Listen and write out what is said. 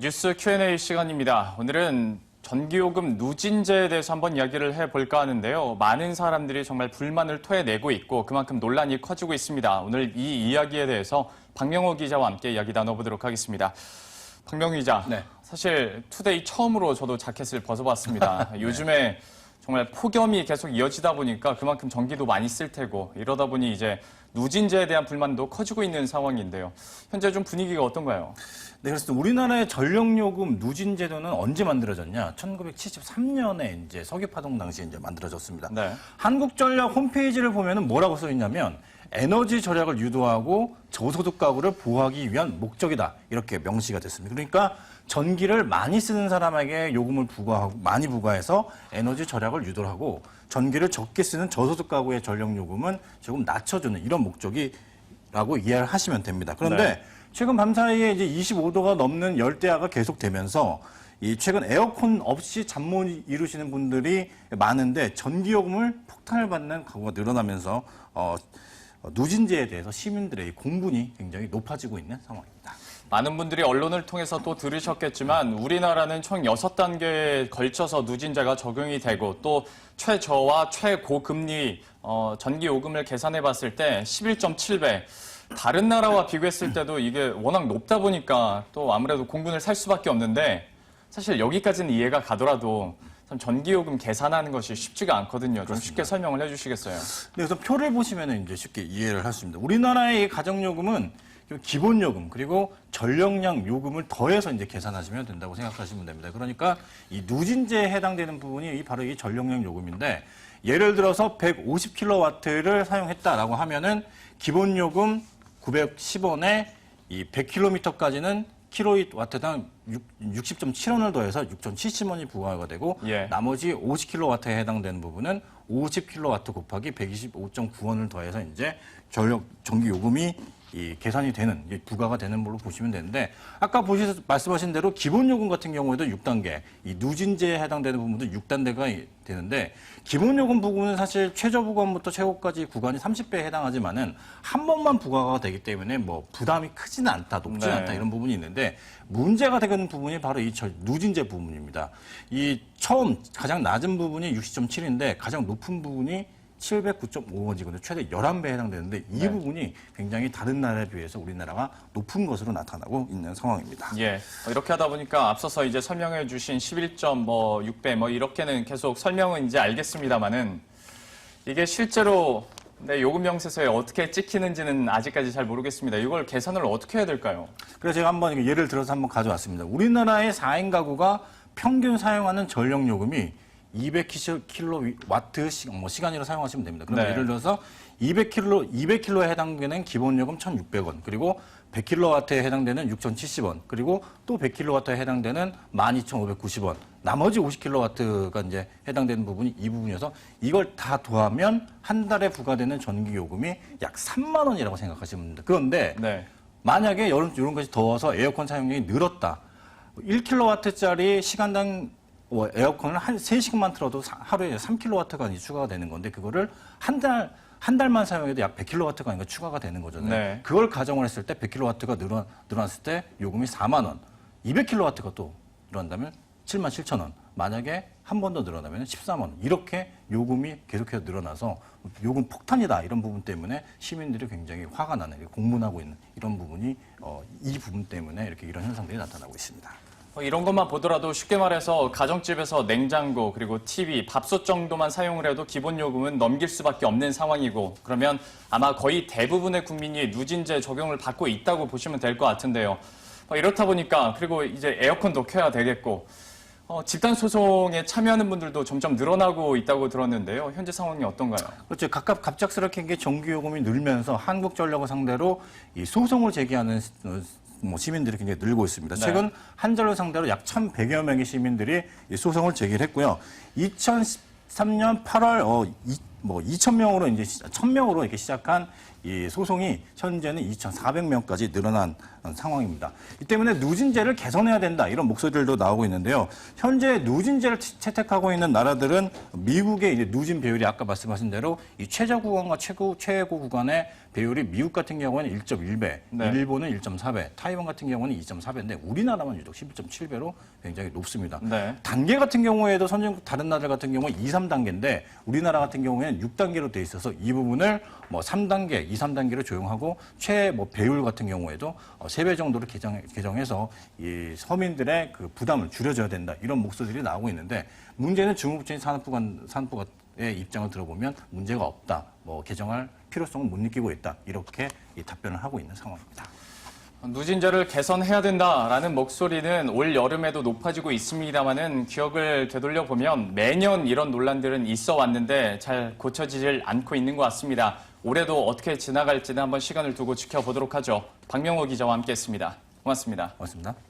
뉴스 Q&A 시간입니다. 오늘은 전기요금 누진제에 대해서 한번 이야기를 해볼까 하는데요. 많은 사람들이 정말 불만을 토해내고 있고 그만큼 논란이 커지고 있습니다. 오늘 이 이야기에 대해서 박명호 기자와 함께 이야기 나눠보도록 하겠습니다. 박명호 기자, 네. 사실 투데이 처음으로 저도 자켓을 벗어봤습니다. 네. 요즘에 정말 폭염이 계속 이어지다 보니까 그만큼 전기도 많이 쓸 테고 이러다 보니 이제 누진제에 대한 불만도 커지고 있는 상황인데요. 현재 좀 분위기가 어떤가요? 네, 그래서 우리나라의 전력요금 누진제도는 언제 만들어졌냐? 1973년에 이제 석유파동 당시에 이제 만들어졌습니다. 네. 한국전력 홈페이지를 보면은 뭐라고 써 있냐면 에너지 절약을 유도하고 저소득 가구를 보호하기 위한 목적이다. 이렇게 명시가 됐습니다. 그러니까 전기를 많이 쓰는 사람에게 요금을 많이 부과해서 에너지 절약을 유도를 하고 전기를 적게 쓰는 저소득 가구의 전력 요금은 조금 낮춰주는 이런 목적이라고 이해를 하시면 됩니다. 그런데 네. 최근 밤사이에 이제 25도가 넘는 열대야가 계속되면서 이 최근 에어컨 없이 잠 못 이루시는 분들이 많은데 전기요금을 폭탄을 받는 가구가 늘어나면서 누진제에 대해서 시민들의 공분이 굉장히 높아지고 있는 상황입니다. 많은 분들이 언론을 통해서 또 들으셨겠지만 우리나라는 총 6단계에 걸쳐서 누진제가 적용이 되고 또 최저와 최고금리 전기요금을 계산해 봤을 때 11.7배. 다른 나라와 비교했을 때도 이게 워낙 높다 보니까 또 아무래도 공분을 살 수밖에 없는데 사실 여기까지는 이해가 가더라도 참 전기요금 계산하는 것이 쉽지가 않거든요. 좀 쉽게 설명을 해주시겠어요? 네, 그래서 표를 보시면 이제 쉽게 이해를 할 수 있습니다. 우리나라의 가정요금은 기본요금 그리고 전력량 요금을 더해서 이제 계산하시면 된다고 생각하시면 됩니다. 그러니까 이 누진제에 해당되는 부분이 바로 이 전력량 요금인데 예를 들어서 150kW를 사용했다라고 하면은 기본요금 910원에 이 100km까지는 킬로와트당 60.7원을 더해서 6,070원이 부과가 되고 예. 나머지 50kW에 해당되는 부분은 50kW 곱하기 125.9원을 더해서 이제 전기 요금이 이 계산이 되는 부과가 되는 걸로 보시면 되는데 아까 말씀하신 대로 기본 요금 같은 경우에도 6단계, 이 누진제에 해당되는 부분도 6단계가 되는데 기본 요금 부분은 사실 최저 구간부터 최고까지 구간이 30배에 해당하지만은 한 번만 부과가 되기 때문에 뭐 부담이 크지는 않다, 높지는 네. 않다 이런 부분이 있는데 문제가 되는 부분이 바로 이 누진제 부분입니다. 이 처음 가장 낮은 부분이 60.7인데 가장 높은 부분이 709.5원이거든요. 최대 11배에 해당되는데 이 네. 부분이 굉장히 다른 나라에 비해서 우리나라가 높은 것으로 나타나고 있는 상황입니다. 예. 이렇게 하다 보니까 앞서서 이제 설명해 주신 11.6배 이렇게는 계속 설명은 이제 알겠습니다만은 이게 실제로 요금 명세서에 어떻게 찍히는지는 아직까지 잘 모르겠습니다. 이걸 계산을 어떻게 해야 될까요? 그래서 제가 한번 예를 들어서 한번 가져왔습니다. 우리나라의 4인 가구가 평균 사용하는 전력 요금이 200kW 시간으로 사용하시면 됩니다. 그럼 네. 예를 들어서 200kW에 해당되는 기본 요금 1,600원, 그리고 100kW에 해당되는 6,070원, 그리고 또 100kW에 해당되는 12,590원. 나머지 50kW가 이제 해당되는 부분이 이 부분이어서 이걸 다 더하면 한 달에 부과되는 전기 요금이 약 3만 원이라고 생각하시면 됩니다. 그런데 네. 만약에 이런 것이 더워서 에어컨 사용량이 늘었다. 1kW짜리 시간당 에어컨을 한 3시간만 틀어도 하루에 3kW가 추가가 되는 건데 그거를 한 달만 사용해도 약 100kW가 아니라 추가가 되는 거잖아요. 네. 그걸 가정을 했을 때 100kW가 늘어났을 때 요금이 4만 원. 200kW가 또 늘어난다면 7만 7천 원. 만약에 한 번 더 늘어나면 14만 원. 이렇게 요금이 계속해서 늘어나서 요금 폭탄이다. 이런 부분 때문에 시민들이 굉장히 화가 나는, 공분하고 있는 이런 부분이 이 부분 때문에 이런 현상들이 나타나고 있습니다. 이런 것만 보더라도 쉽게 말해서 가정집에서 냉장고 그리고 TV, 밥솥 정도만 사용을 해도 기본 요금은 넘길 수밖에 없는 상황이고 그러면 아마 거의 대부분의 국민이 누진제 적용을 받고 있다고 보시면 될 것 같은데요. 이렇다 보니까 그리고 이제 에어컨도 켜야 되겠고 집단 소송에 참여하는 분들도 점점 늘어나고 있다고 들었는데요. 현재 상황이 어떤가요? 그렇죠. 갑작스럽게 이게 전기요금이 늘면서 한국전력을 상대로 이 소송을 제기하는 시민들이 굉장히 늘고 있습니다. 네. 최근 한전을 상대로 약 1,100여 명의 시민들이 이 소송을 제기를 했고요. 2013년 8월 뭐 2,000명으로 이제 1,000명으로 이렇게 시작한 이 소송이 현재는 2,400명까지 늘어난 상황입니다. 이 때문에 누진제를 개선해야 된다 이런 목소리들도 나오고 있는데요. 현재 누진제를 채택하고 있는 나라들은 미국의 이제 누진 배율이 아까 말씀하신 대로 이 최저 구간과 최고 구간의 배율이 미국 같은 경우는 1.1배, 네. 일본은 1.4배, 타이완 같은 경우는 2.4배인데 우리나라만 유독 12.7배로 굉장히 높습니다. 네. 단계 같은 경우에도 선진국 다른 나라들 같은 경우는 2, 3단계인데 우리나라 같은 경우에는 6단계로 돼 있어서 이 부분을 뭐 3단계, 2, 3단계로 조용하고 배율 같은 경우에도 3배 정도로 개정해서 이 서민들의 그 부담을 줄여줘야 된다. 이런 목소리들이 나오고 있는데 문제는 중국부처인 산업부의 입장을 들어보면 문제가 없다. 뭐 개정할 필요성을 못 느끼고 있다. 이렇게 이 답변을 하고 있는 상황입니다. 누진제를 개선해야 된다라는 목소리는 올 여름에도 높아지고 있습니다만은 기억을 되돌려 보면 매년 이런 논란들은 있어 왔는데 잘 고쳐지질 않고 있는 것 같습니다. 올해도 어떻게 지나갈지는 한번 시간을 두고 지켜보도록 하죠. 박명호 기자와 함께했습니다. 고맙습니다. 고맙습니다.